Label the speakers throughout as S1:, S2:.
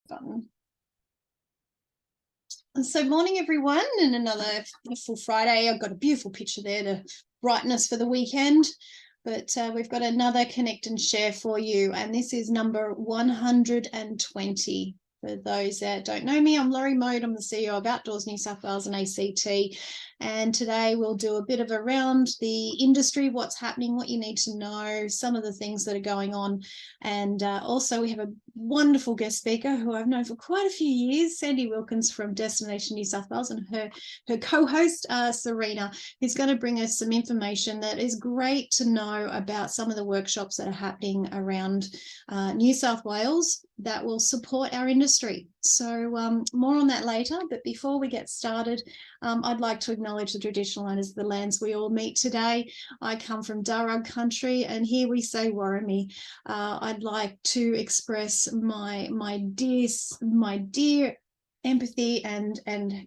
S1: button. And so morning, everyone, and another beautiful Friday. I've got a beautiful picture there to brighten us for the weekend. But we've got another Connect and Share for you, and this is number 120. For those that don't know me, I'm Laurie Modde. I'm the CEO of Outdoors New South Wales and ACT. And today we'll do a bit of around the industry, what's happening, what you need to know, some of the things that are going on. And also we have a wonderful guest speaker who I've known for quite a few years, Sandy Wilkins from Destination New South Wales, and her co-host, Serena, who's going to bring us some information that is great to know about some of the workshops that are happening around New South Wales that will support our industry. So more on that later, but before we get started, I'd like to acknowledge the traditional owners of the lands we all meet today. I come from Darug country, and here we say Warrami. I'd like to express my dear empathy and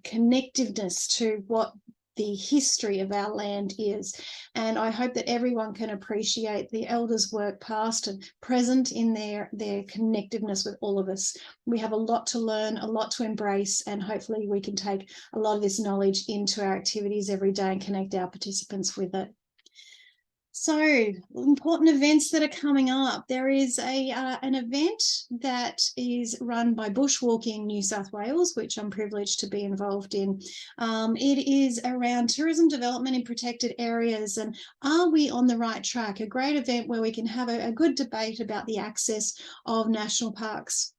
S1: connectiveness to what the history of our land is. And I hope that everyone can appreciate the elders' work past and present in their connectiveness with all of us. We have a lot to learn, a lot to embrace, and hopefully we can take a lot of this knowledge into our activities every day and connect our participants with it. So, important events that are coming up. There is an event that is run by Bushwalking New South Wales, which I'm privileged to be involved in. It is around tourism development in protected areas, and are we on the right track? A great event where we can have a good debate about the access of national parks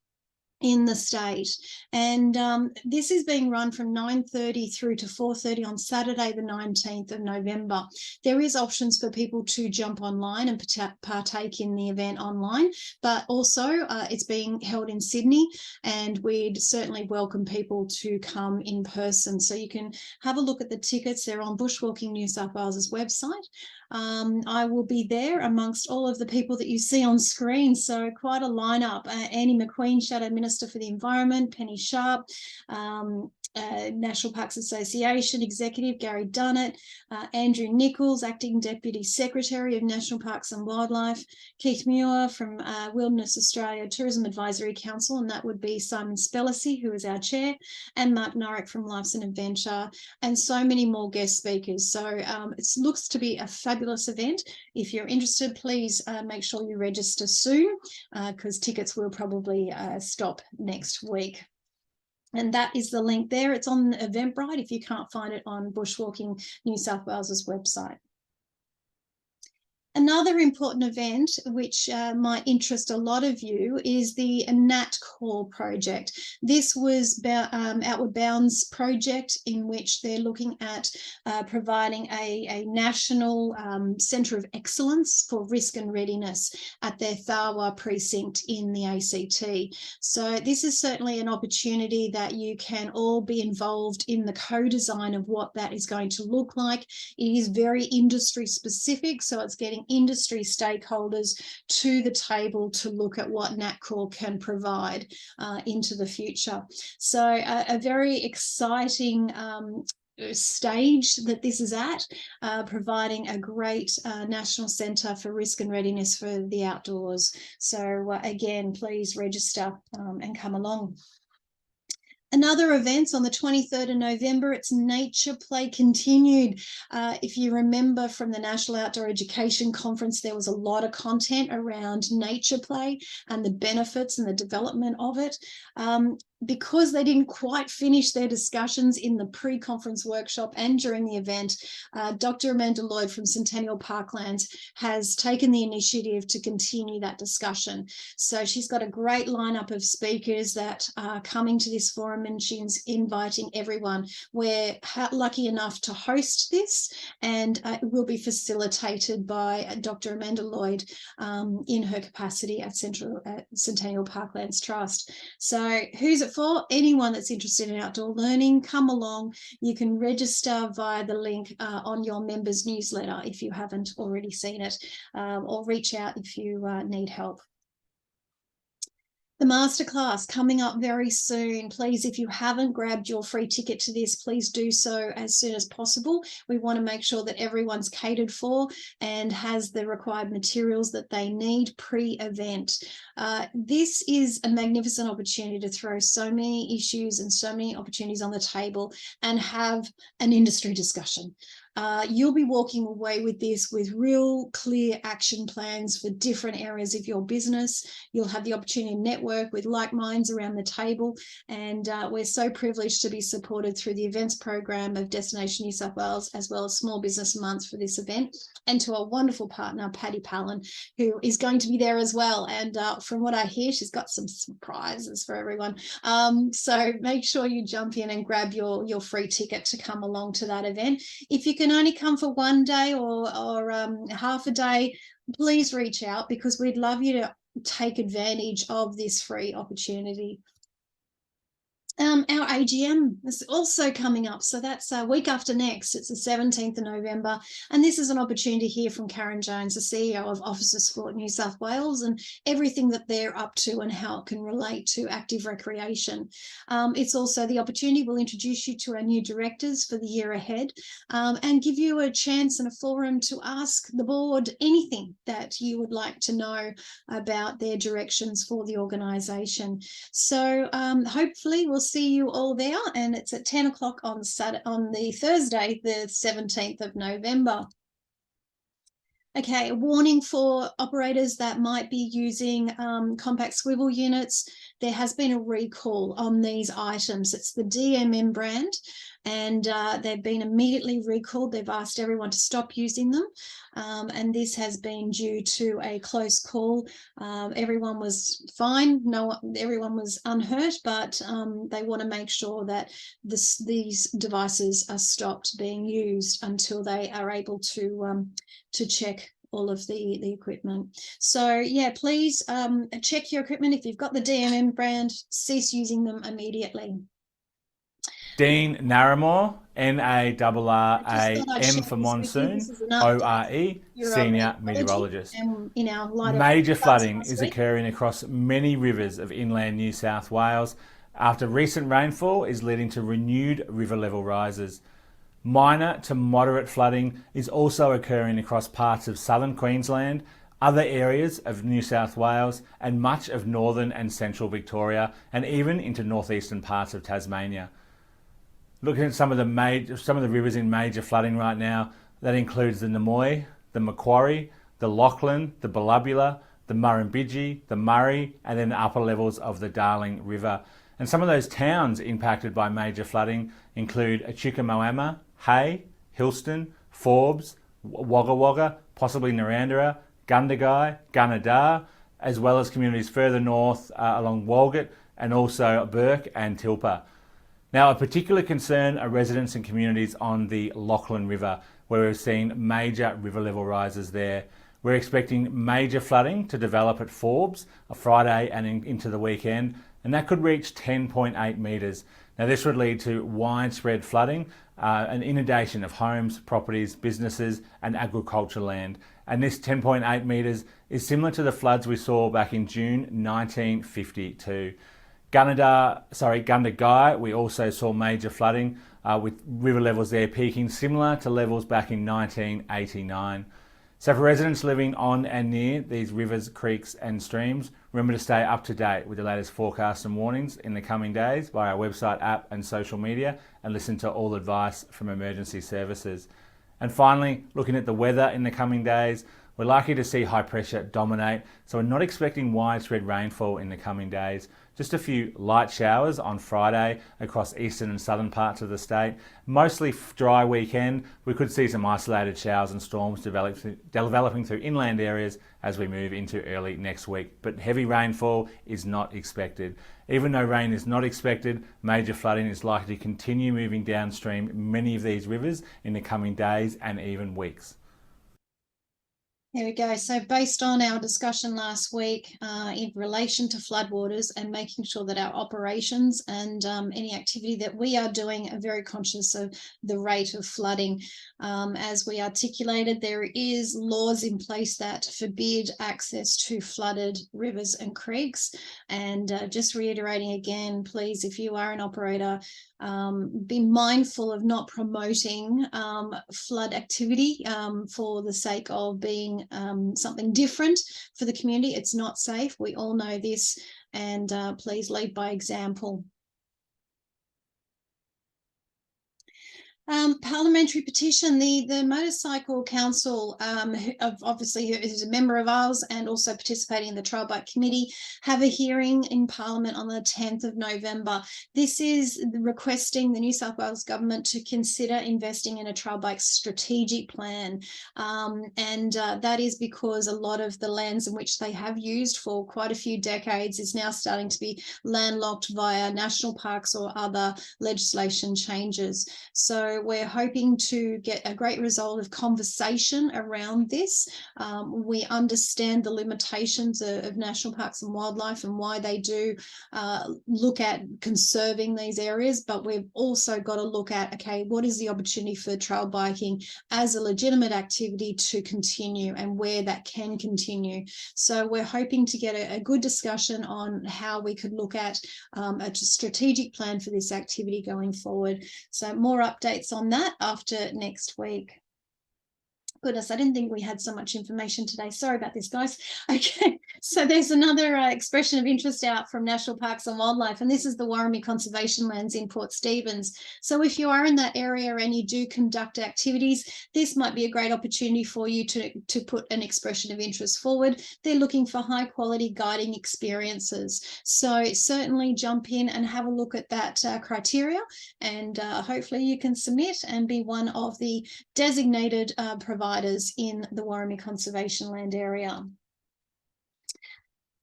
S1: in the state. And this is being run from 9:30 through to 4:30 on Saturday the 19th of November. There is options for people to jump online and partake in the event online, but also it's being held in Sydney, and we'd certainly welcome people to come in person. So you can have a look at the tickets. They're on Bushwalking New South Wales's website. I will be there amongst all of the people that you see on screen, so quite a lineup. Annie McQueen, Shadow Minister for the Environment, Penny Sharp, National Parks Association Executive Gary Dunnett, Andrew Nichols, Acting Deputy Secretary of National Parks and Wildlife, Keith Muir from Wilderness Australia Tourism Advisory Council, and that would be Simon Spellacy, who is our chair, and Mark Norrick from Life's an Adventure, and so many more guest speakers. So it looks to be a fabulous event. If you're interested, please make sure you register soon, because tickets will probably stop next week. And that is the link there. It's on Eventbrite if you can't find it on Bushwalking New South Wales's website. Another important event which might interest a lot of you is the NatCore project. This was Outward Bound's project, in which they're looking at providing a national centre of excellence for risk and readiness at their Tharwa precinct in the ACT. So this is certainly an opportunity that you can all be involved in the co-design of what that is going to look like. It is very industry specific, so it's getting industry stakeholders to the table to look at what NatCore can provide into the future. So a very exciting stage that this is at, providing a great national centre for risk and readiness for the outdoors. So again, please register and come along. Another event on the 23rd of November, it's Nature Play Continued. If you remember from the National Outdoor Education Conference, there was a lot of content around nature play and the benefits and the development of it. Because they didn't quite finish their discussions in the pre-conference workshop and during the event, Dr. Amanda Lloyd from Centennial Parklands has taken the initiative to continue that discussion. So she's got a great lineup of speakers that are coming to this forum, and she's inviting everyone. We're lucky enough to host this, and it will be facilitated by Dr. Amanda Lloyd in her capacity at Centennial Parklands Trust. So who's it for? Anyone that's interested in outdoor learning, come along. You can register via the link on your members newsletter if you haven't already seen it, or reach out if you need help. The masterclass coming up very soon. Please, if you haven't grabbed your free ticket to this, please do so as soon as possible. We want to make sure that everyone's catered for and has the required materials that they need pre-event. This is a magnificent opportunity to throw so many issues and so many opportunities on the table and have an industry discussion. You'll be walking away with this with real clear action plans for different areas of your business. You'll have the opportunity to network with like minds around the table. And we're so privileged to be supported through the events program of Destination New South Wales, as well as Small Business Month for this event, and to our wonderful partner, Paddy Palin, who is going to be there as well. And from what I hear, she's got some surprises for everyone. So make sure you jump in and grab your free ticket to come along to that event. If you can only come for one day or half a day, please reach out, because we'd love you to take advantage of this free opportunity. Our AGM is also coming up, so that's a week after next. It's the 17th of November, and this is an opportunity to hear from Karen Jones, the CEO of Officer Sport New South Wales, and everything that they're up to and how it can relate to active recreation. It's also the opportunity, we'll introduce you to our new directors for the year ahead, and give you a chance and a forum to ask the board anything that you would like to know about their directions for the organisation. So hopefully we'll see you all there, and it's at 10 o'clock on the Thursday, the 17th of November. Okay, a warning for operators that might be using compact swivel units. There has been a recall on these items. It's the DNN brand, and they've been immediately recalled. They've asked everyone to stop using them, and this has been due to a close call. Everyone was fine. Everyone was unhurt, but they want to make sure that these devices are stopped being used until they are able to check all of the equipment. So yeah, please check your equipment. If you've got the DNN brand, cease using them immediately.
S2: Dean Narramore, Narram for monsoon, ORE, Senior Meteorologist. Major flooding is occurring across many rivers of inland New South Wales after recent rainfall is leading to renewed river level rises. Minor to moderate flooding is also occurring across parts of southern Queensland, other areas of New South Wales, and much of northern and central Victoria, and even into northeastern parts of Tasmania. Looking at some of the rivers in major flooding right now, that includes the Modde, the Macquarie, the Lachlan, the Ballabula, the Murrumbidgee, the Murray, and then the upper levels of the Darling River. And some of those towns impacted by major flooding include Chukamoama, Hay, Hillston, Forbes, Wagga Wagga, possibly Narrandera, Gundagai, Gunnedah, as well as communities further north along Walgett, and also Burke and Tilpa. Now, a particular concern are residents and communities on the Lachlan River, where we've seen major river level rises there. We're expecting major flooding to develop at Forbes on Friday and into the weekend, and that could reach 10.8 metres. Now, this would lead to widespread flooding, an inundation of homes, properties, businesses, and agricultural land. And this 10.8 metres is similar to the floods we saw back in June 1952. Gundagai, we also saw major flooding with river levels there peaking similar to levels back in 1989. So for residents living on and near these rivers, creeks and streams, remember to stay up to date with the latest forecasts and warnings in the coming days via our website, app and social media, and listen to all advice from emergency services. And finally, looking at the weather in the coming days, we're likely to see high pressure dominate, so we're not expecting widespread rainfall in the coming days. Just a few light showers on Friday across eastern and southern parts of the state. Mostly dry weekend. We could see some isolated showers and storms developing through inland areas as we move into early next week. But heavy rainfall is not expected. Even though rain is not expected, major flooding is likely to continue moving downstream many of these rivers in the coming days and even weeks.
S1: There we go. So based on our discussion last week in relation to floodwaters and making sure that our operations and any activity that we are doing are very conscious of the rate of flooding. As we articulated, there is laws in place that forbid access to flooded rivers and creeks. And just reiterating again, please, if you are an operator, be mindful of not promoting flood activity for the sake of being something different for the community. It's not safe. We all know this, and please lead by example. Parliamentary petition. The Motorcycle Council, obviously who is a member of ours and also participating in the Trail Bike Committee, have a hearing in Parliament on the 10th of November. This is requesting the New South Wales government to consider investing in a trail bike strategic plan. That is because a lot of the lands in which they have used for quite a few decades is now starting to be landlocked via national parks or other legislation changes. So we're hoping to get a great result of conversation around this. We understand the limitations of national parks and wildlife and why they do look at conserving these areas, but we've also got to look at, okay, what is the opportunity for trail biking as a legitimate activity to continue and where that can continue. So we're hoping to get a good discussion on how we could look at a strategic plan for this activity going forward. So more updates on that after next week. Goodness, I didn't think we had so much information today. Sorry about this, guys. Okay, so there's another expression of interest out from National Parks and Wildlife, and this is the Warramie Conservation Lands in Port Stephens. So if you are in that area and you do conduct activities, this might be a great opportunity for you to put an expression of interest forward. They're looking for high quality guiding experiences. So certainly jump in and have a look at that criteria, and hopefully you can submit and be one of the designated providers in the Warramie Conservation Land area.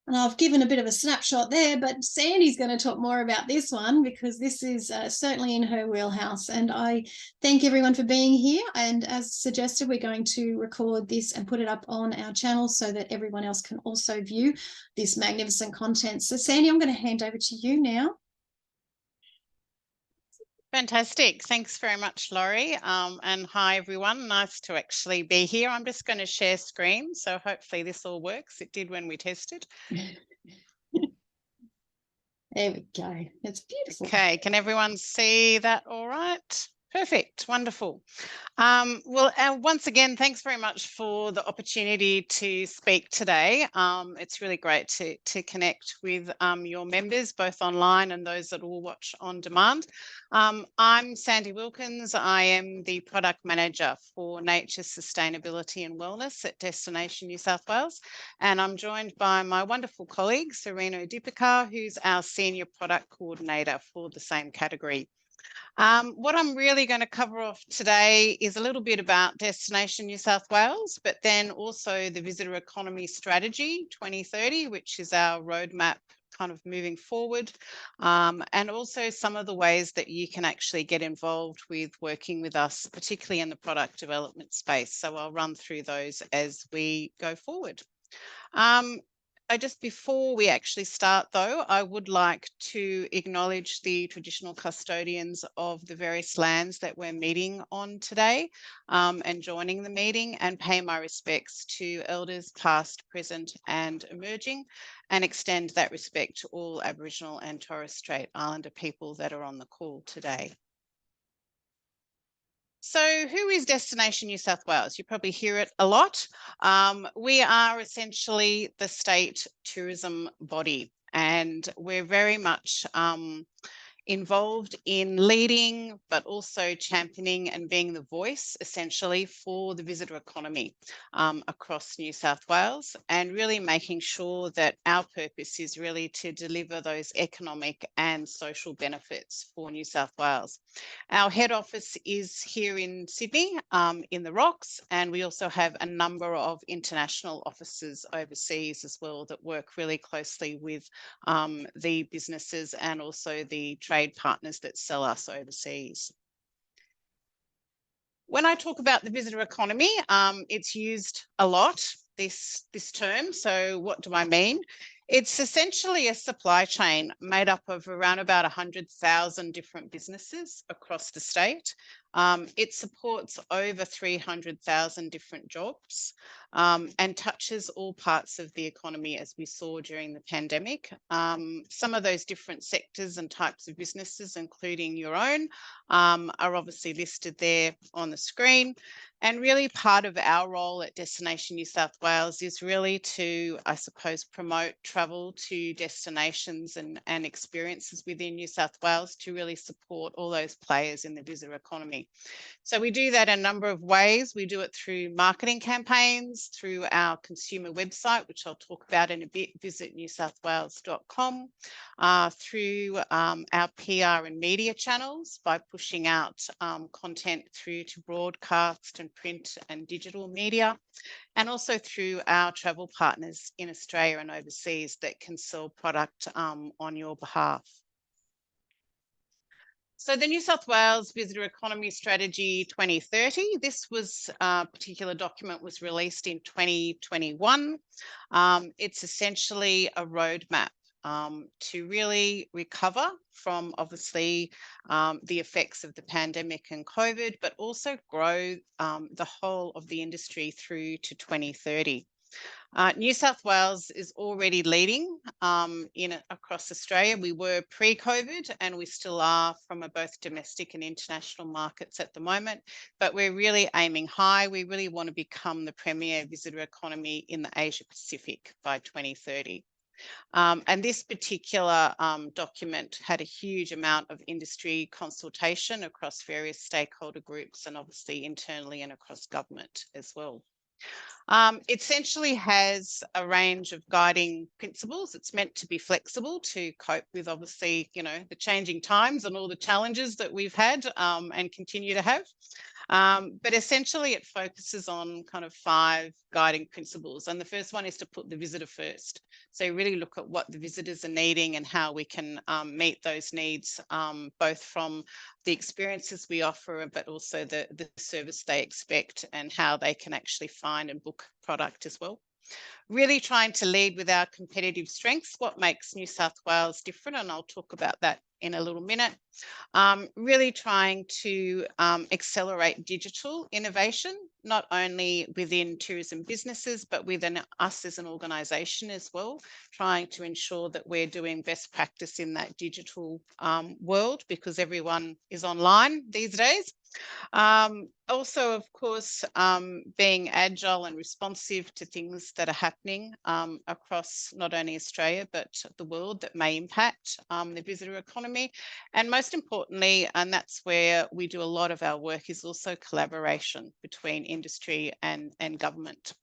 S1: And I've given a bit of a snapshot there, but Sandy's going to talk more about this one because this is certainly in her wheelhouse. And I thank everyone for being here. And as suggested, we're going to record this and put it up on our channel so that everyone else can also view this magnificent content. So Sandy, I'm going to hand over to you now.
S3: Fantastic. Thanks very much, Laurie. And hi, everyone. Nice to actually be here. I'm just going to share screen. So hopefully this all works. It did when we tested.
S1: There we go. It's beautiful.
S3: Okay. Can everyone see that all right? Perfect. Wonderful. Well, once again, thanks very much for the opportunity to speak today. It's really great to connect with your members, both online and those that will watch on demand. I'm Sandy Wilkins. I am the Product Manager for Nature, Sustainability and Wellness at Destination New South Wales. And I'm joined by my wonderful colleague, Serena Dipikar, who's our Senior Product Coordinator for the same category. What I'm really going to cover off today is a little bit about Destination New South Wales, but then also the Visitor Economy Strategy 2030, which is our roadmap kind of moving forward, and also some of the ways that you can actually get involved with working with us, particularly in the product development space. So I'll run through those as we go forward. Just before we actually start, though, I would like to acknowledge the traditional custodians of the various lands that we're meeting on today and joining the meeting, and pay my respects to elders past, present and emerging, and extend that respect to all Aboriginal and Torres Strait Islander people that are on the call today. So who is Destination New South Wales? You probably hear it a lot. We are essentially the state tourism body, and we're very much involved in leading, but also championing and being the voice essentially for the visitor economy across New South Wales, and really making sure that our purpose is really to deliver those economic and social benefits for New South Wales. Our head office is here in Sydney, in the Rocks, and we also have a number of international offices overseas as well that work really closely with the businesses and also the trade partners that sell us overseas. When I talk about the visitor economy, it's used a lot, this term. So what do I mean? It's essentially a supply chain made up of around about 100,000 different businesses across the state. It supports over 300,000 different jobs and touches all parts of the economy, as we saw during the pandemic. Some of those different sectors and types of businesses, including your own, are obviously listed there on the screen. And really part of our role at Destination New South Wales is really to, I suppose, promote travel to destinations and experiences within New South Wales to really support all those players in the visitor economy. So we do that in a number of ways. We do it through marketing campaigns, through our consumer website, which I'll talk about in a bit, visitnewsouthwales.com, through our PR and media channels by pushing out content through to broadcast and print and digital media, and also through our travel partners in Australia and overseas that can sell product on your behalf. So the New South Wales Visitor Economy Strategy 2030, this particular document was released in 2021. It's essentially a roadmap to really recover from obviously the effects of the pandemic and COVID, but also grow the whole of the industry through to 2030. New South Wales is already leading across Australia. We were pre-COVID and we still are from both domestic and international markets at the moment, but we're really aiming high. We really want to become the premier visitor economy in the Asia Pacific by 2030. And this particular document had a huge amount of industry consultation across various stakeholder groups and obviously internally and across government as well. It essentially has a range of guiding principles. It's meant to be flexible to cope with obviously, the changing times and all the challenges that we've had and continue to have. But essentially it focuses on kind of 5 guiding principles. And the first one is to put the visitor first. So really look at what the visitors are needing and how we can meet those needs, both from the experiences we offer, but also the service they expect and how they can actually find and book product as well. Really trying to lead with our competitive strengths, what makes New South Wales different, and I'll talk about that in a little minute. Really trying to accelerate digital innovation, not only within tourism businesses, but within us as an organisation as well, trying to ensure that we're doing best practice in that digital world because everyone is online these days. Also, of course, being agile and responsive to things that are happening across not only Australia, but the world that may impact the visitor economy. And most importantly, and that's where we do a lot of our work, is also collaboration between industry and government.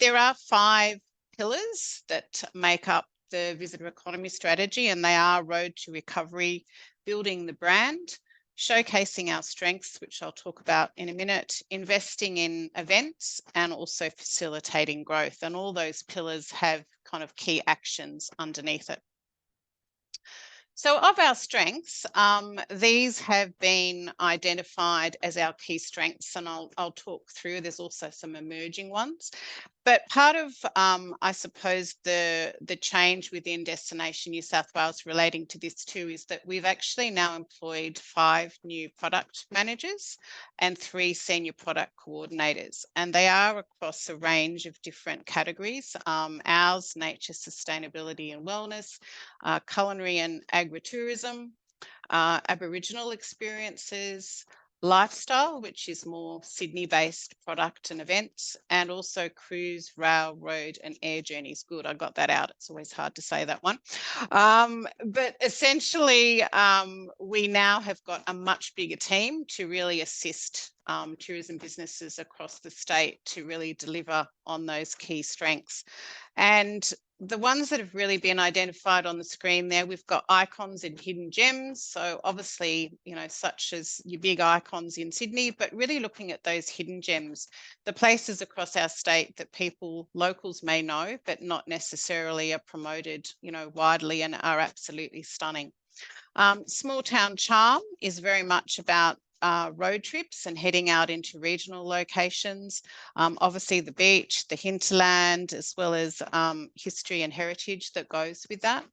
S3: There are 5 pillars that make up the visitor economy strategy, and they are road to recovery, building the brand, showcasing our strengths, which I'll talk about in a minute, investing in events, and also facilitating growth. And all those pillars have kind of key actions underneath it. So of our strengths, these have been identified as our key strengths, and I'll talk through. There's also some emerging ones. But part of, I suppose, the change within Destination New South Wales relating to this too is that we've actually now employed 5 new product managers and 3 senior product coordinators, and they are across a range of different categories. Ours, nature, sustainability and wellness, culinary and agritourism, Aboriginal experiences, lifestyle, which is more Sydney-based product and events, and also cruise, rail, road and air journeys. Good, I got that out. It's always hard to say that one. But essentially, we now have got a much bigger team to really assist tourism businesses across the state to really deliver on those key strengths. And the ones that have really been identified on the screen there, we've got icons and hidden gems. So obviously, such as your big icons in Sydney, but really looking at those hidden gems, the places across our state that locals may know, but not necessarily are promoted, widely and are absolutely stunning. Small town charm is very much about road trips and heading out into regional locations. Obviously the beach, the hinterland, as well as history and heritage that goes with that.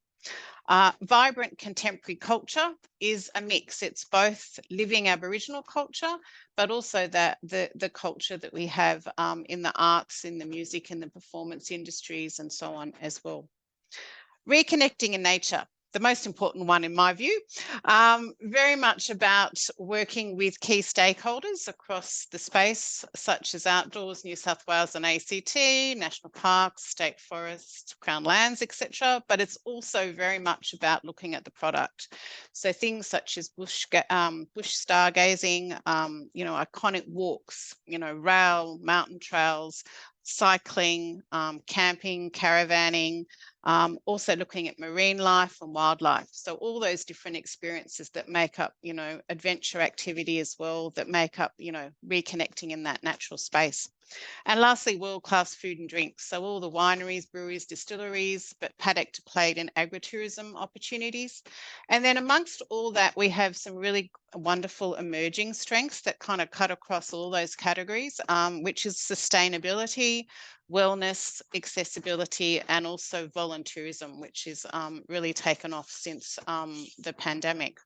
S3: Vibrant contemporary culture is a mix. It's both living Aboriginal culture, but also the culture that we have in the arts, in the music, in the performance industries, and so on as well. Reconnecting in nature, the most important one in my view, very much about working with key stakeholders across the space, such as Outdoors, New South Wales and ACT, national parks, state forests, crown lands, etc. But it's also very much about looking at the product. So things such as bush stargazing, iconic walks, rail, mountain trails, cycling, camping, caravanning, also looking at marine life and wildlife. So all those different experiences that make up, adventure activity as well, that make up, reconnecting in that natural space. And lastly, world-class food and drinks. So all the wineries, breweries, distilleries, but paddock to plate and agritourism opportunities. And then amongst all that, we have some really wonderful emerging strengths that kind of cut across all those categories, which is sustainability, wellness, accessibility, and also volunteerism, which is really taken off since the pandemic.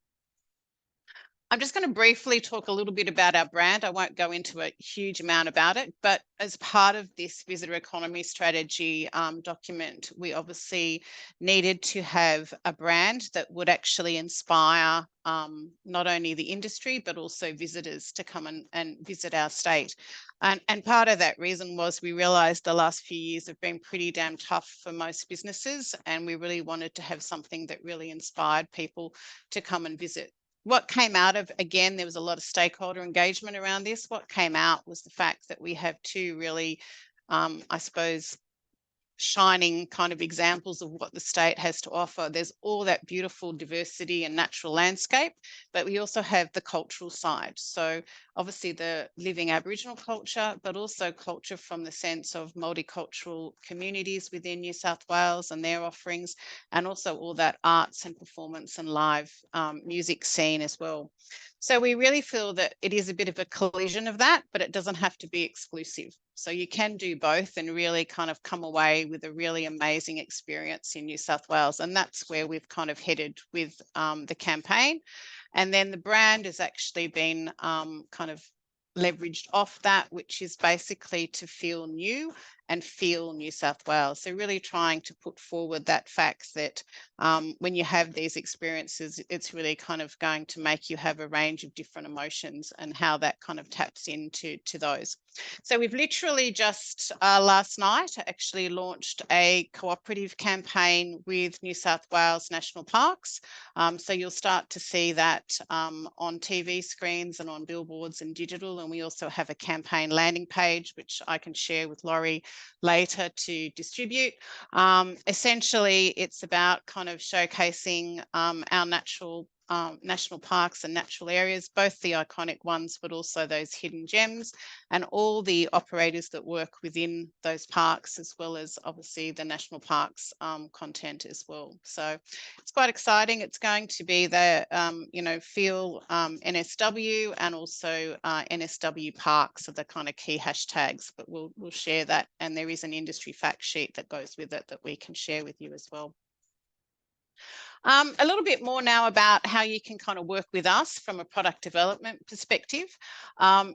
S3: I'm just going to briefly talk a little bit about our brand. I won't go into a huge amount about it, but as part of this visitor economy strategy document, we obviously needed to have a brand that would actually inspire not only the industry, but also visitors to come and visit our state. And part of that reason was we realised the last few years have been pretty damn tough for most businesses, and we really wanted to have something that really inspired people to come and visit. What came out of, again, there was a lot of stakeholder engagement around this. What came out was the fact that we have two really, I suppose, shining kind of examples of what the state has to offer. There's all that beautiful diversity and natural landscape, but we also have the cultural side. So obviously the living Aboriginal culture, but also culture from the sense of multicultural communities within New South Wales and their offerings, and also all that arts and performance and live music scene as well. So we really feel that it is a bit of a collision of that, but it doesn't have to be exclusive. So you can do both and really kind of come away with a really amazing experience in New South Wales. And that's where we've kind of headed with the campaign. And then the brand has actually been kind of leveraged off that, which is basically to feel new and feel New South Wales. So really trying to put forward that fact that when you have these experiences, it's really kind of going to make you have a range of different emotions, and how that kind of taps into those. So we've literally just last night actually launched a cooperative campaign with New South Wales National Parks. So you'll start to see that on TV screens and on billboards and digital. And we also have a campaign landing page, which I can share with Laurie later to distribute. Essentially, it's about kind of showcasing our national parks and natural areas, both the iconic ones, but also those hidden gems, and all the operators that work within those parks, as well as obviously the national parks content as well. So it's quite exciting. It's going to be the, Feel NSW and also NSW Parks are the kind of key hashtags, but we'll share that. And there is an industry fact sheet that goes with it that we can share with you as well. A little bit more now about how you can kind of work with us from a product development perspective.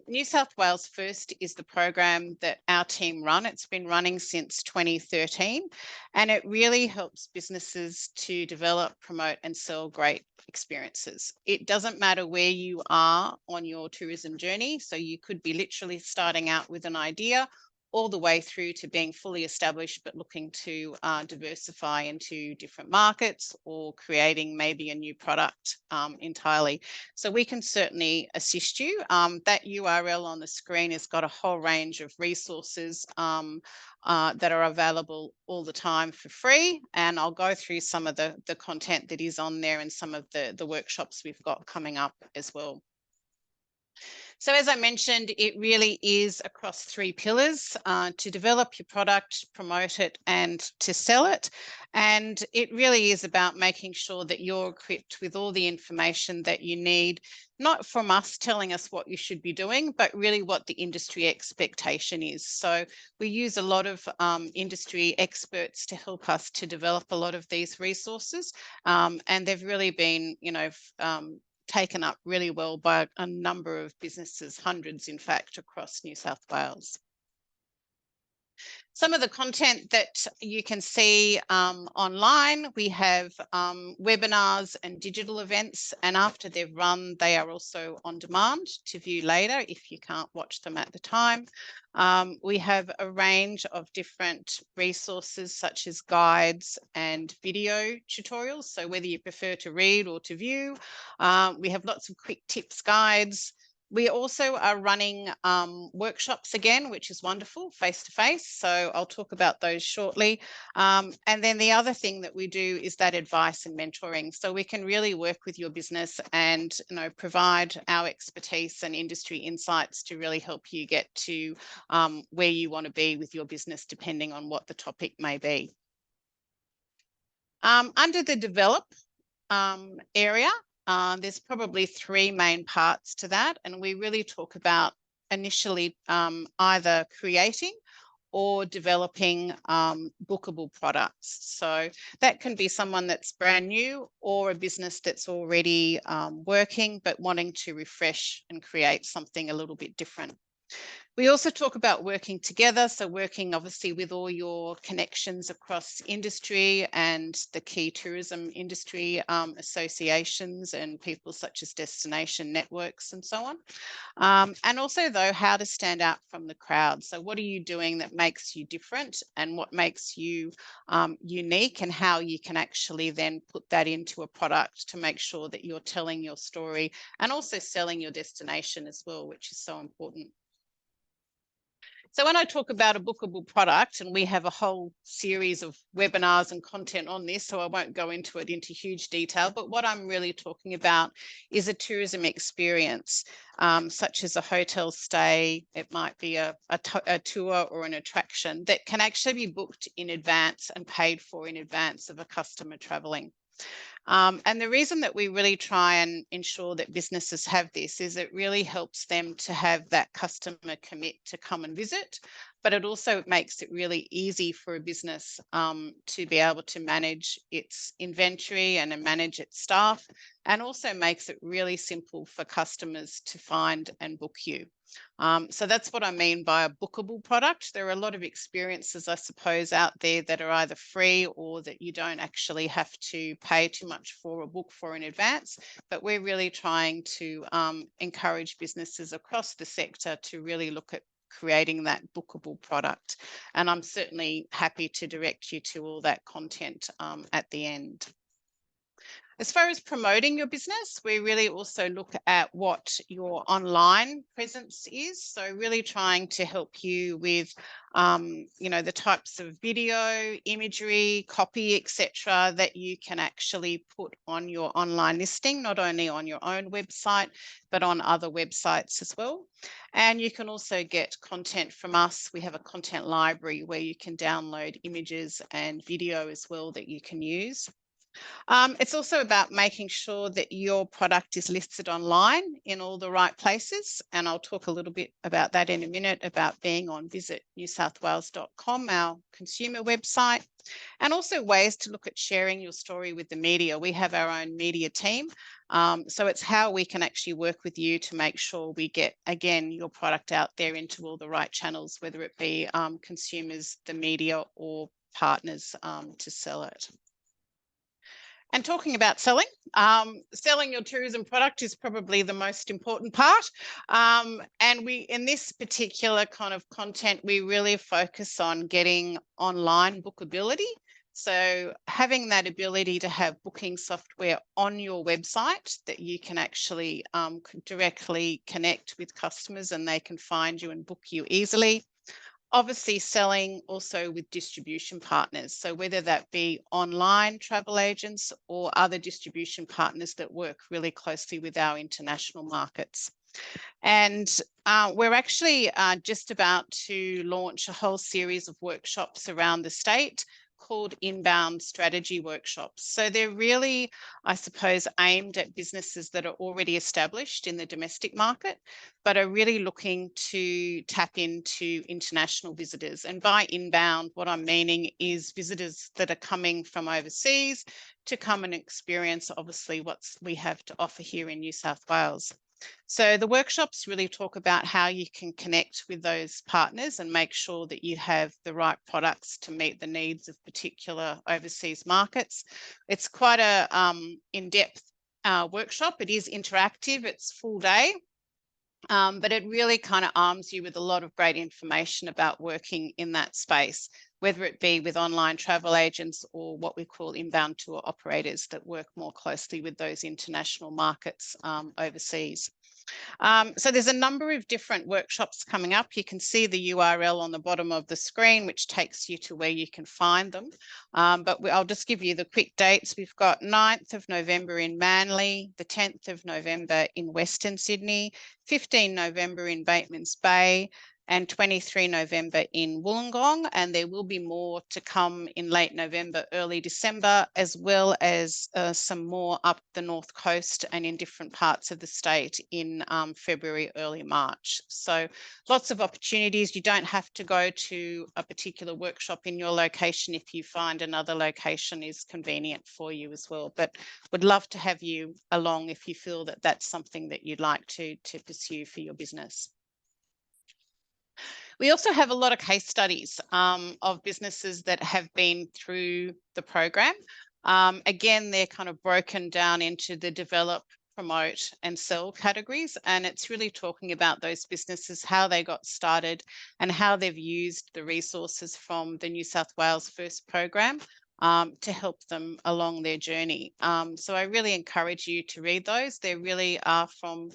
S3: New South Wales First is the program that our team run. It's been running since 2013, and it really helps businesses to develop, promote and sell great experiences. It doesn't matter where you are on your tourism journey. So you could be literally starting out with an idea all the way through to being fully established, but looking to diversify into different markets or creating maybe a new product entirely. So we can certainly assist you. That URL on the screen has got a whole range of resources that are available all the time for free. And I'll go through some of the content that is on there and some of the workshops we've got coming up as well. So as I mentioned, it really is across 3 pillars, to develop your product, promote it, and to sell it. And it really is about making sure that you're equipped with all the information that you need, not from us telling us what you should be doing, but really what the industry expectation is. So we use a lot of industry experts to help us to develop a lot of these resources. And they've really been, taken up really well by a number of businesses, hundreds in fact, across New South Wales. Some of the content that you can see online, we have webinars and digital events, and after they've run, they are also on demand to view later if you can't watch them at the time. We have a range of different resources such as guides and video tutorials. So whether you prefer to read or to view, we have lots of quick tips guides. We also are running workshops again, which is wonderful, face-to-face. So I'll talk about those shortly. And then the other thing that we do is that advice and mentoring. So we can really work with your business and provide our expertise and industry insights to really help you get to where you want to be with your business, depending on what the topic may be. Under the develop area, there's probably 3 main parts to that, and we really talk about initially either creating or developing bookable products. So that can be someone that's brand new or a business that's already working but wanting to refresh and create something a little bit different. We also talk about working together, so working obviously with all your connections across industry and the key tourism industry associations and people such as destination networks and so on. And also though, how to stand out from the crowd. So what are you doing that makes you different and what makes you unique, and how you can actually then put that into a product to make sure that you're telling your story and also selling your destination as well, which is so important. So when I talk about a bookable product, and we have a whole series of webinars and content on this, so I won't go into it into huge detail, but what I'm really talking about is a tourism experience, such as a hotel stay. It might be a tour or an attraction that can actually be booked in advance and paid for in advance of a customer traveling. And the reason that we really try and ensure that businesses have this is it really helps them to have that customer commit to come and visit, but it also makes it really easy for a business to be able to manage its inventory and manage its staff, and also makes it really simple for customers to find and book you. So that's what I mean by a bookable product. There are a lot of experiences, I suppose, out there that are either free or that you don't actually have to pay too much for or book for in advance. But we're really trying to encourage businesses across the sector to really look at creating that bookable product. And I'm certainly happy to direct you to all that content at the end. As far as promoting your business, we really also look at what your online presence is. So really trying to help you with, the types of video, imagery, copy, etc., that you can actually put on your online listing, not only on your own website, but on other websites as well. And you can also get content from us. We have a content library where you can download images and video as well that you can use. It's also about making sure that your product is listed online in all the right places. And I'll talk a little bit about that in a minute, about being on visitnewsouthwales.com, our consumer website, and also ways to look at sharing your story with the media. We have our own media team. So it's how we can actually work with you to make sure we get, again, your product out there into all the right channels, whether it be consumers, the media, or partners to sell it. And talking about selling, selling your tourism product is probably the most important part. And we, in this particular kind of content, we really focus on getting online bookability. So having that ability to have booking software on your website that you can actually directly connect with customers and they can find you and book you easily. Obviously selling also with distribution partners. So whether that be online travel agents or other distribution partners that work really closely with our international markets. And we're actually just about to launch a whole series of workshops around the state called inbound strategy workshops. So they're really, I suppose, aimed at businesses that are already established in the domestic market, but are really looking to tap into international visitors. And by inbound, what I'm meaning is visitors that are coming from overseas to come and experience, obviously, what we have to offer here in New South Wales. So the workshops really talk about how you can connect with those partners and make sure that you have the right products to meet the needs of particular overseas markets. It's quite a in-depth workshop. It is interactive, it's full day, but it really kind of arms you with a lot of great information about working in that space, whether it be with online travel agents or what we call inbound tour operators that work more closely with those international markets overseas. So there's a number of different workshops coming up. You can see the URL on the bottom of the screen, which takes you to where you can find them. But I'll just give you the quick dates. We've got 9th of November in Manly, the 10th of November in Western Sydney, 15 November in Batemans Bay, and 23 November in Wollongong, and there will be more to come in late November, early December, as well as some more up the North Coast and in different parts of the state in February, early March. So lots of opportunities. You don't have to go to a particular workshop in your location if you find another location is convenient for you as well. But would love to have you along if you feel that that's something that you'd like to pursue for your business. We also have a lot of case studies of businesses that have been through the program. Again, they're kind of broken down into the develop, promote and sell categories. And it's really talking about those businesses, how they got started and how they've used the resources from the New South Wales First program to help them along their journey. So I really encourage you to read those. They really are from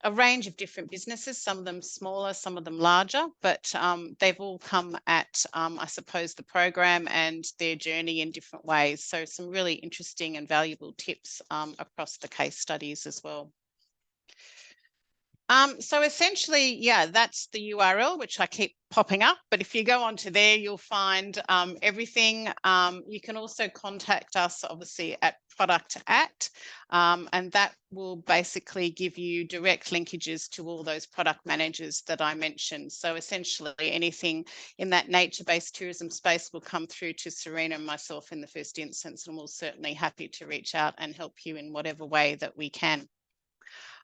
S3: a range of different businesses, some of them smaller, some of them larger, but they've all come at, I suppose, the program and their journey in different ways. So some really interesting and valuable tips across the case studies as well. So essentially, yeah, that's the URL, which I keep popping up. But if you go onto there, you'll find everything. You can also contact us, obviously, at Product ACT, and that will basically give you direct linkages to all those product managers that I mentioned. So essentially, anything in that nature-based tourism space will come through to Serena and myself in the first instance, and we're certainly happy to reach out and help you in whatever way that we can.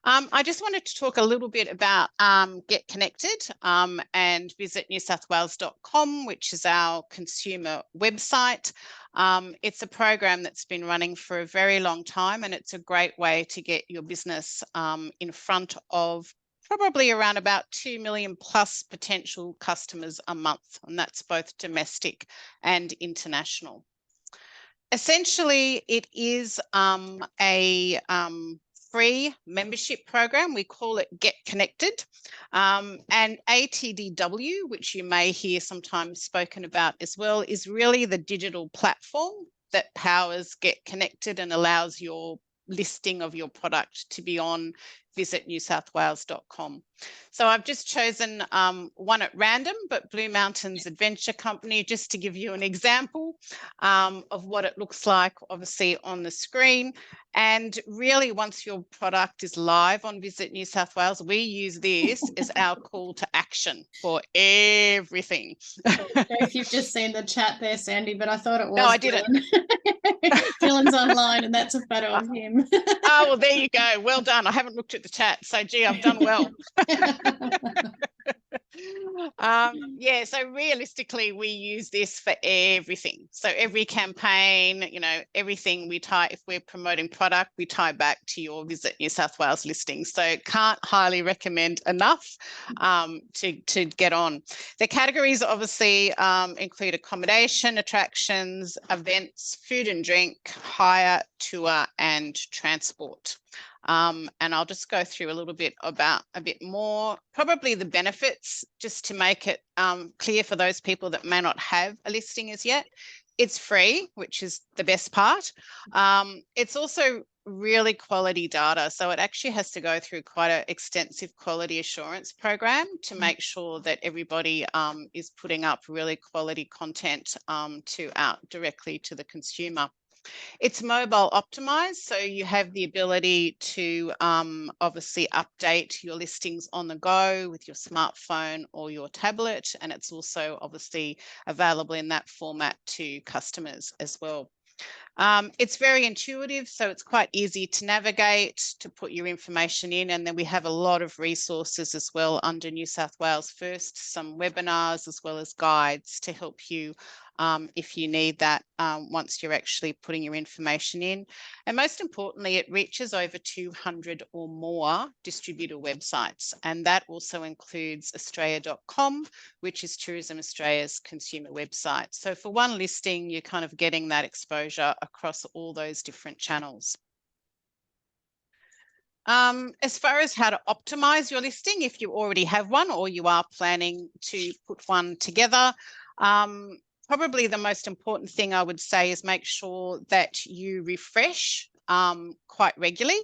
S3: I just wanted to talk a little bit about Get Connected and visit newsouthwales.com, which is our consumer website. It's a program that's been running for a very long time, and it's a great way to get your business in front of probably around about 2 million plus potential customers a month, and that's both domestic and international. Essentially, it is a free membership program. We call it Get Connected. And ATDW, which you may hear sometimes spoken about as well, is really the digital platform that powers Get Connected and allows your listing of your product to be on visit newsouthwales.com. So I've just chosen one at random, but Blue Mountains Adventure Company, just to give you an example of what it looks like, obviously on the screen. And really, once your product is live on Visit New South Wales, we use this as our call to action for everything.
S1: I don't know if you've just seen the chat there, Sandy, but I thought it was.
S3: No, I didn't.
S1: Dylan's online and that's a photo of him.
S3: Oh, well, there you go. Well done. I haven't looked at the chat. So, gee, I've done well. Yeah, so realistically, we use this for everything. So every campaign, you know, everything we tie, if we're promoting product, we tie back to your Visit New South Wales listing. So can't highly recommend enough to get on. The categories obviously include accommodation, attractions, events, food and drink, hire, tour, and transport. And I'll just go through a little bit about a bit more, probably the benefits, just to make it clear for those people that may not have a listing as yet. It's free, which is the best part. It's also really quality data. So it actually has to go through quite an extensive quality assurance program to make sure that everybody is putting up really quality content out directly to the consumer. It's mobile optimized, so you have the ability to obviously update your listings on the go with your smartphone or your tablet, and it's also obviously available in that format to customers as well. It's very intuitive, so it's quite easy to navigate, to put your information in, and then we have a lot of resources as well under New South Wales First, some webinars as well as guides to help you if you need that once you're actually putting your information in. And most importantly, it reaches over 200 or more distributor websites, and that also includes Australia.com, which is Tourism Australia's consumer website. So for one listing, you're kind of getting that exposure across all those different channels. As far as how to optimize your listing, if you already have one or you are planning to put one together, probably the most important thing I would say is make sure that you refresh quite regularly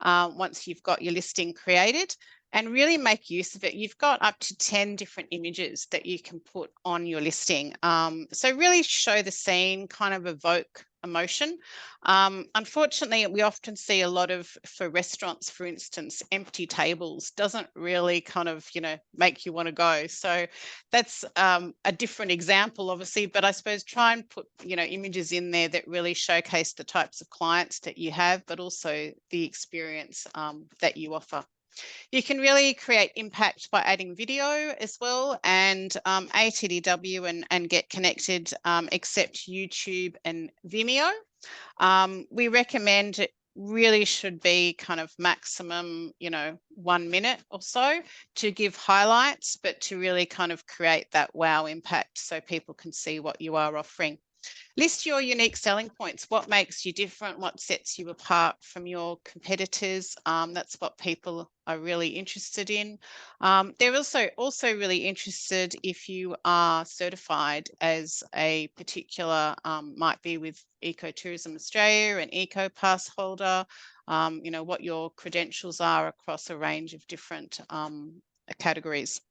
S3: once you've got your listing created, and really make use of it. You've got up to 10 different images that you can put on your listing. So really show the scene, kind of evoke emotion. Unfortunately, we often see a lot of, for restaurants, for instance, empty tables doesn't really kind of, make you want to go. So that's a different example, obviously, but I suppose try and put, images in there that really showcase the types of clients that you have, but also the experience that you offer. You can really create impact by adding video as well, and ATDW and Get Connected accept YouTube and Vimeo. We recommend it really should be kind of maximum, 1 minute or so to give highlights, but to really kind of create that wow impact so people can see what you are offering. List your unique selling points. What makes you different? What sets you apart from your competitors? That's what people are really interested in. They're also really interested if you are certified as a particular, might be with Ecotourism Australia, an Eco Pass holder, what your credentials are across a range of different categories.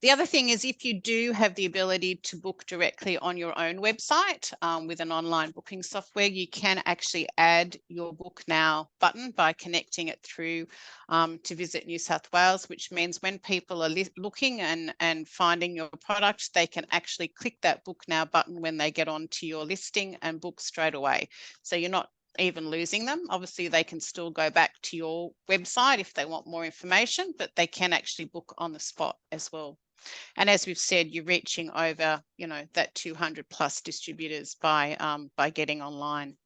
S3: The other thing is, if you do have the ability to book directly on your own website with an online booking software, you can actually add your Book Now button by connecting it through to Visit New South Wales, which means when people are looking and finding your product, they can actually click that Book Now button when they get onto your listing and book straight away. So you're not even losing them. Obviously, they can still go back to your website if they want more information, but they can actually book on the spot as well. And as we've said, you're reaching over, that 200 plus distributors by getting online.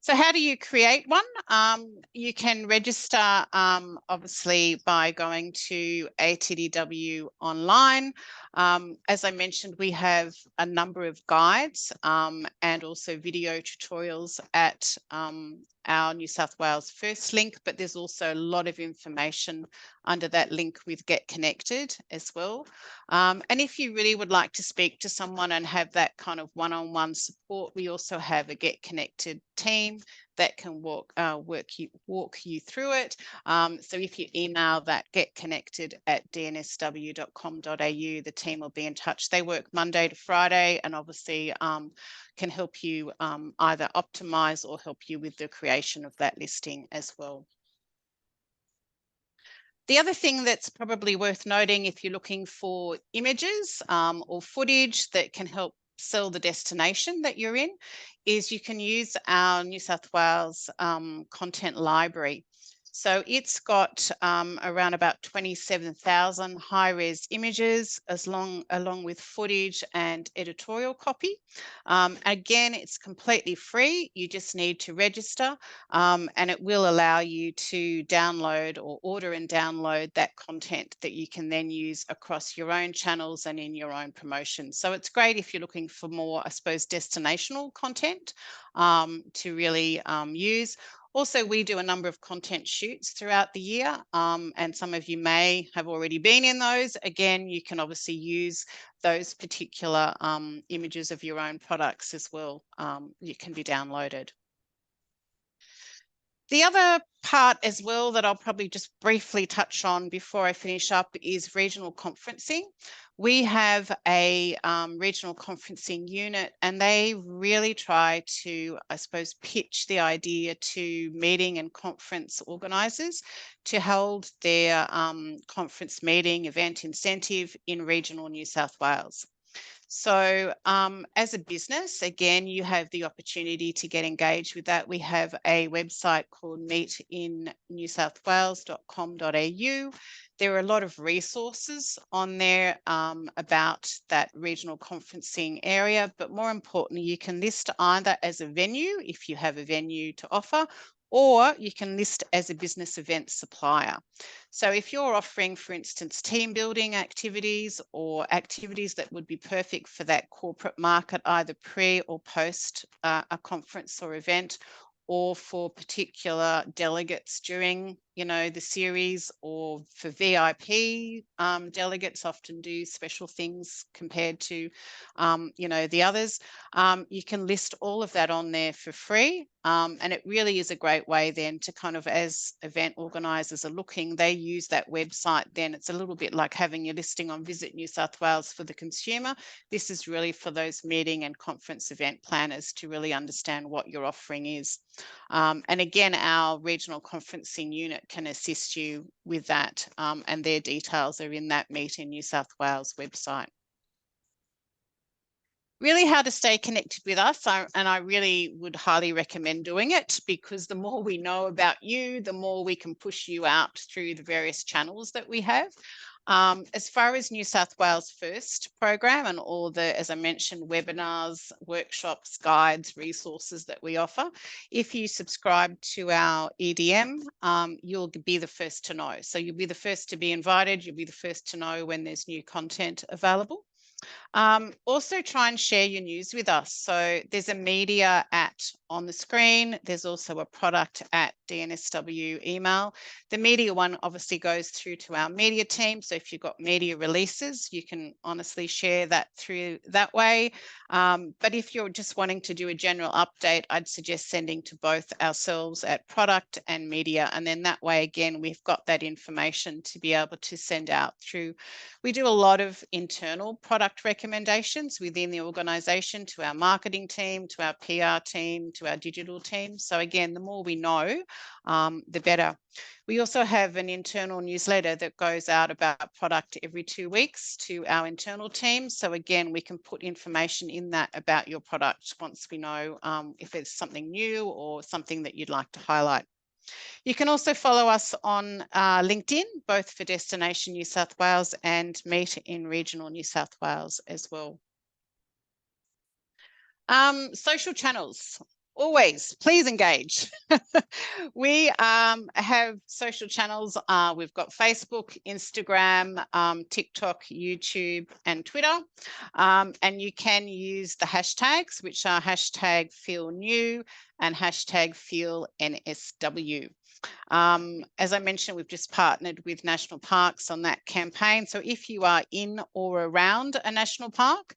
S3: So how do you create one? You can register, obviously, by going to ATDW online. As I mentioned, we have a number of guides and also video tutorials at our New South Wales First link, but there's also a lot of information under that link with Get Connected as well. And if you really would like to speak to someone and have that kind of one-on-one support, we also have a Get Connected team that can walk you through it. So if you email that getconnected@dnsw.com.au, the team will be in touch. They work Monday to Friday and obviously can help you either optimize or help you with the creation of that listing as well. The other thing that's probably worth noting, if you're looking for images or footage that can help sell the destination that you're in, is you can use our New South Wales content library. So it's got around about 27,000 high-res images along with footage and editorial copy. Again, it's completely free. You just need to register and it will allow you to download or order and download that content that you can then use across your own channels and in your own promotion. So it's great if you're looking for more, I suppose, destinational content to really use. Also, we do a number of content shoots throughout the year, and some of you may have already been in those. Again, you can obviously use those particular images of your own products as well. You can be downloaded. The other part as well that I'll probably just briefly touch on before I finish up is regional conferencing. We have a regional conferencing unit, and they really try to, I suppose, pitch the idea to meeting and conference organisers to hold their conference meeting event incentive in regional New South Wales. So as a business, again, you have the opportunity to get engaged with that. We have a website called meetinnewsouthwales.com.au. There are a lot of resources on there about that regional conferencing area, but more importantly, you can list either as a venue, if you have a venue to offer, or you can list as a business event supplier. So if you're offering, for instance, team building activities or activities that would be perfect for that corporate market, either pre or post a conference or event, or for particular delegates during, the series, or for VIP delegates often do special things compared to, the others. You can list all of that on there for free. And it really is a great way then to kind of, as event organisers are looking, they use that website then. It's a little bit like having your listing on Visit New South Wales for the consumer. This is really for those meeting and conference event planners to really understand what your offering is. And again, our regional conferencing unit can assist you with that, and their details are in that Meet in New South Wales website. Really how to stay connected with us, and I really would highly recommend doing it, because the more we know about you, the more we can push you out through the various channels that we have. As far as New South Wales First program and all the, as I mentioned, webinars, workshops, guides, resources that we offer, if you subscribe to our EDM, you'll be the first to know. So you'll be the first to be invited. You'll be the first to know when there's new content available. Also try and share your news with us. So there's a media on the screen. There's also a product at DNSW email. The media one obviously goes through to our media team. So if you've got media releases, you can honestly share that through that way. But if you're just wanting to do a general update, I'd suggest sending to both ourselves at product and media. And then that way, again, we've got that information to be able to send out through. We do a lot of internal product recommendations within the organisation to our marketing team, to our PR team, to our digital team. So again, the more we know, the better. We also have an internal newsletter that goes out about product every 2 weeks to our internal team. So again, we can put information in that about your product once we know if it's something new or something that you'd like to highlight. You can also follow us on LinkedIn, both for Destination New South Wales and Meet in Regional New South Wales as well. Social channels. Always, please engage. We have social channels. We've got Facebook, Instagram, TikTok, YouTube, and Twitter. And you can use the hashtags, which are hashtag #FeelNew and hashtag #FeelNSW. As I mentioned, we've just partnered with National Parks on that campaign. So if you are in or around a national park,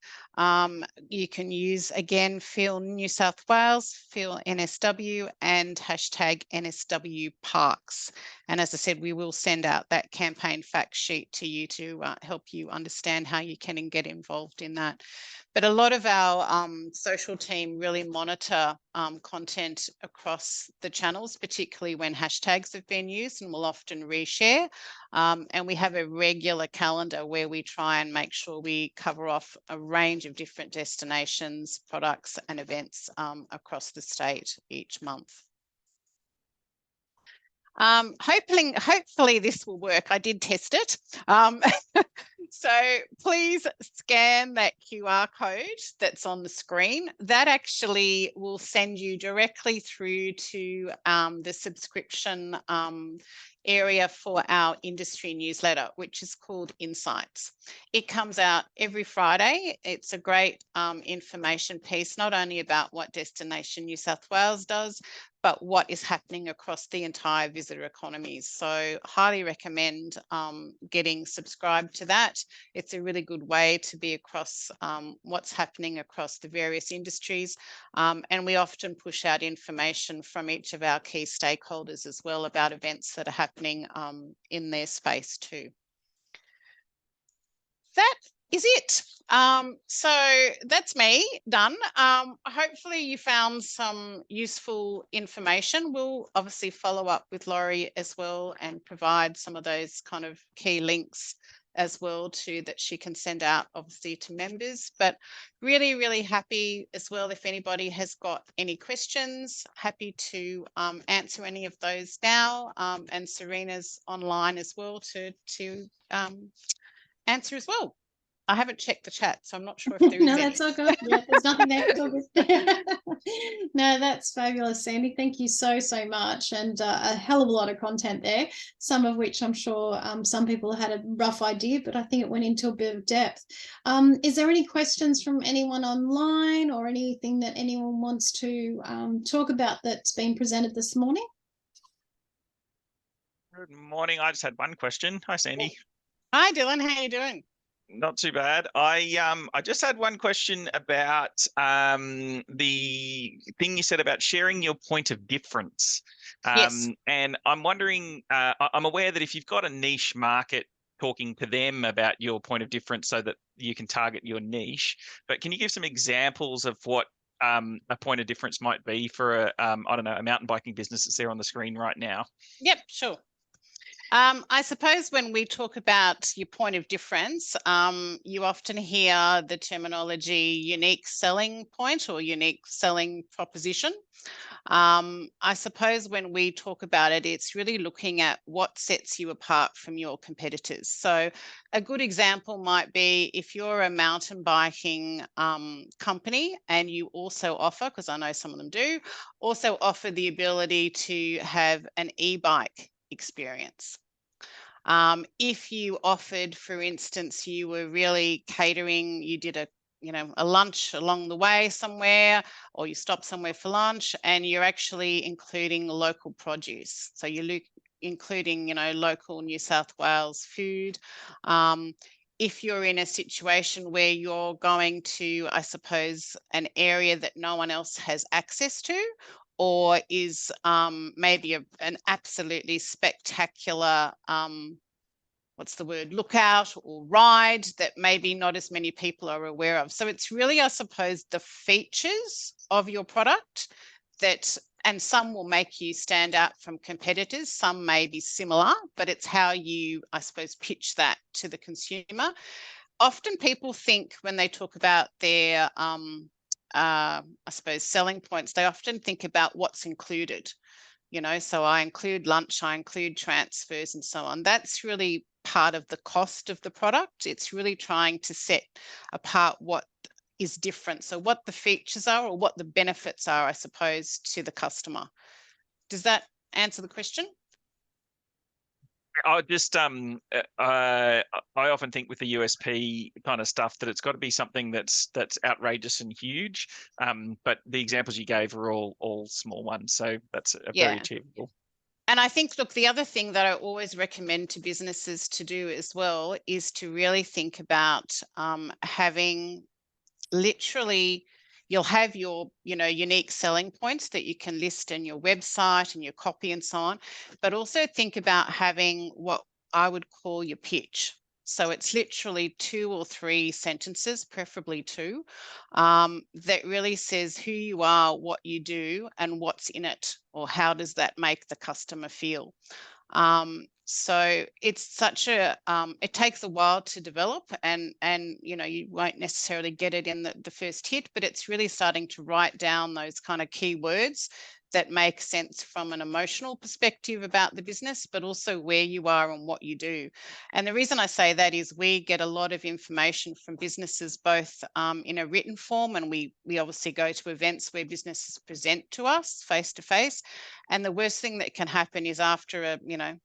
S3: you can use, again, Feel New South Wales, Feel NSW, and hashtag NSW Parks. And as I said, we will send out that campaign fact sheet to you to help you understand how you can get involved in that. But a lot of our social team really monitor content across the channels, particularly when hashtags have been used, and will often reshare. And we have a regular calendar where we try and make sure we cover off a range of different destinations, products, and events across the state each month. Hopefully this will work. I did test it. So please scan that QR code that's on the screen. That actually will send you directly through to the subscription area for our industry newsletter, which is called Insights. It comes out every Friday. It's a great information piece, not only about what Destination New South Wales does, but what is happening across the entire visitor economy. So highly recommend getting subscribed to that. It's a really good way to be across what's happening across the various industries. And we often push out information from each of our key stakeholders as well about events that are happening in their space too. That is it. So that's me done. Hopefully you found some useful information. We'll obviously follow up with Laurie as well and provide some of those kind of key links as well too that she can send out obviously to members. But really, really happy as well if anybody has got any questions, happy to answer any of those now. And Serena's online as well to answer as well. I haven't checked the chat, so I'm not sure if there is
S1: no, that's all good. Yeah, there's nothing there. It's all good. No, that's fabulous, Sandy. Thank you so much. And a hell of a lot of content there, some of which I'm sure some people had a rough idea, but I think it went into a bit of depth. Is there any questions from anyone online or anything that anyone wants to talk about that's been presented this morning?
S4: Good morning. I just had one question. Hi, Sandy.
S3: Hi, Dylan. How are you doing?
S4: Not too bad. I just had one question about the thing you said about sharing your point of difference.
S3: Yes.
S4: And I'm wondering, I'm aware that if you've got a niche market, talking to them about your point of difference so that you can target your niche. But can you give some examples of what a point of difference might be for a, I don't know, a mountain biking business that's there on the screen right now?
S3: Yep, sure. I suppose when we talk about your point of difference, you often hear the terminology unique selling point or unique selling proposition. I suppose when we talk about it, it's really looking at what sets you apart from your competitors. So a good example might be if you're a mountain biking company and you also offer, because I know some of them do, also offer the ability to have an e-bike experience. If you offered, for instance, you were really catering, you did a lunch along the way somewhere, or you stopped somewhere for lunch and you're actually including local produce. So you're including, local New South Wales food. If you're in a situation where you're going to, I suppose, an area that no one else has access to, or is maybe an absolutely spectacular, lookout or ride that maybe not as many people are aware of. So it's really, I suppose, the features of your product and some will make you stand out from competitors, some may be similar, but it's how you, I suppose, pitch that to the consumer. Often people think when they talk about their I suppose, selling points, they often think about what's included, so I include lunch, I include transfers and so on. That's really part of the cost of the product. It's really trying to set apart what is different. So what the features are or what the benefits are, I suppose, to the customer. Does that answer the question?
S4: I just I often think with the USP kind of stuff that it's got to be something that's outrageous and huge. But the examples you gave are all small ones, so that's very achievable.
S3: And I think, look, the other thing that I always recommend to businesses to do as well is to really think about having literally, you'll have your, unique selling points that you can list in your website and your copy and so on, but also think about having what I would call your pitch. So it's literally 2 or 3 sentences, preferably 2, that really says who you are, what you do, and what's in it, or how does that make the customer feel. So it's such a, it takes a while to develop and you won't necessarily get it in the first hit, but it's really starting to write down those kind of key words that make sense from an emotional perspective about the business, but also where you are and what you do. And the reason I say that is we get a lot of information from businesses, both in a written form, and we obviously go to events where businesses present to us face to face. And the worst thing that can happen is after a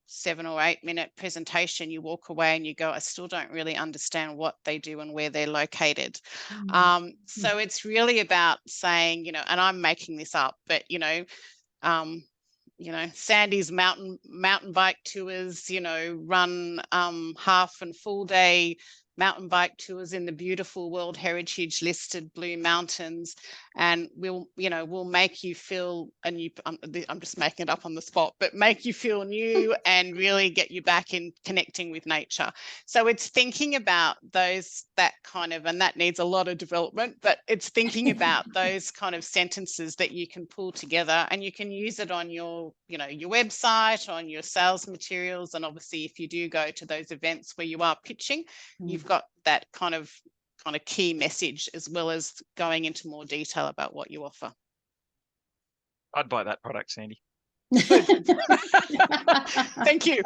S3: 7 or 8 minute presentation, you walk away and you go, I still don't really understand what they do and where they're located. So it's really about saying, and I'm making this up, but Sandy's mountain bike tours, run half and full day mountain bike tours in the beautiful World Heritage listed Blue Mountains, and we'll make you feel, and I'm just making it up on the spot, but make you feel new and really get you back in connecting with nature. So it's thinking about that kind of, and that needs a lot of development, but it's thinking about those kind of sentences that you can pull together, and you can use it on your website, on your sales materials, and obviously if you do go to those events where you are pitching, you've got that kind of key message, as well as going into more detail about what you offer.
S4: I'd buy that product, Sandy.
S3: Thank you.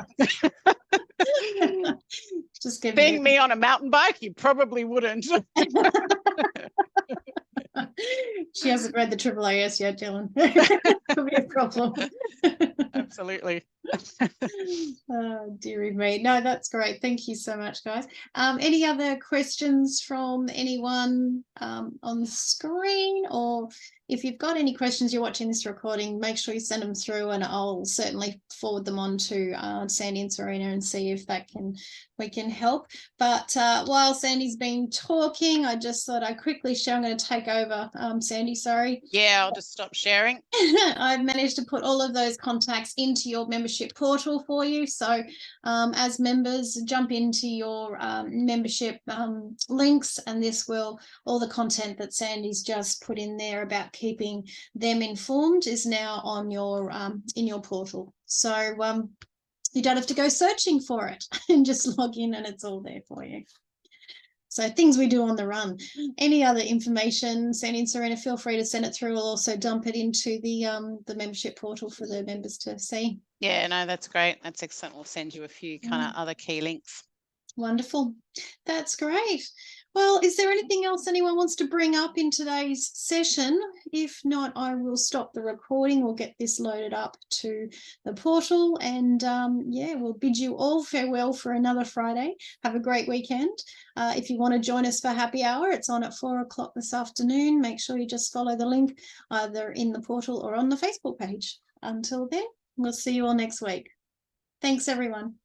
S1: Just
S3: being me on a mountain bike, you probably wouldn't.
S1: She hasn't read the AAAS yet, Dylan. Could be a problem.
S3: Absolutely.
S1: Oh, dearie me. No, that's great. Thank you so much, guys. Any other questions from anyone on the screen? Or if you've got any questions, you're watching this recording, make sure you send them through, and I'll certainly forward them on to Sandy and Serena and see if we can help. But while Sandy's been talking, I just thought I'd quickly share. I'm going to take over. Sandy, sorry.
S3: Yeah, I'll just stop sharing.
S1: I've managed to put all of those contacts into your membership portal for you. So as members, jump into your membership links, and this will, all the content that Sandy's just put in there about keeping them informed is now on your in your portal. So you don't have to go searching for it, and just log in and it's all there for you. So things we do on the run. Any other information, Sandy and Serena, feel free to send it through. We'll also dump it into the membership portal for the members to see.
S3: Yeah, no, that's great. That's excellent. We'll send you a few kind of other key links.
S1: Wonderful. That's great. Well, is there anything else anyone wants to bring up in today's session? If not, I will stop the recording. We'll get this loaded up to the portal, and yeah, we'll bid you all farewell for another Friday. Have a great weekend. If you want to join us for happy hour, it's on at 4 o'clock this afternoon. Make sure you just follow the link either in the portal or on the Facebook page. Until then, we'll see you all next week. Thanks, everyone.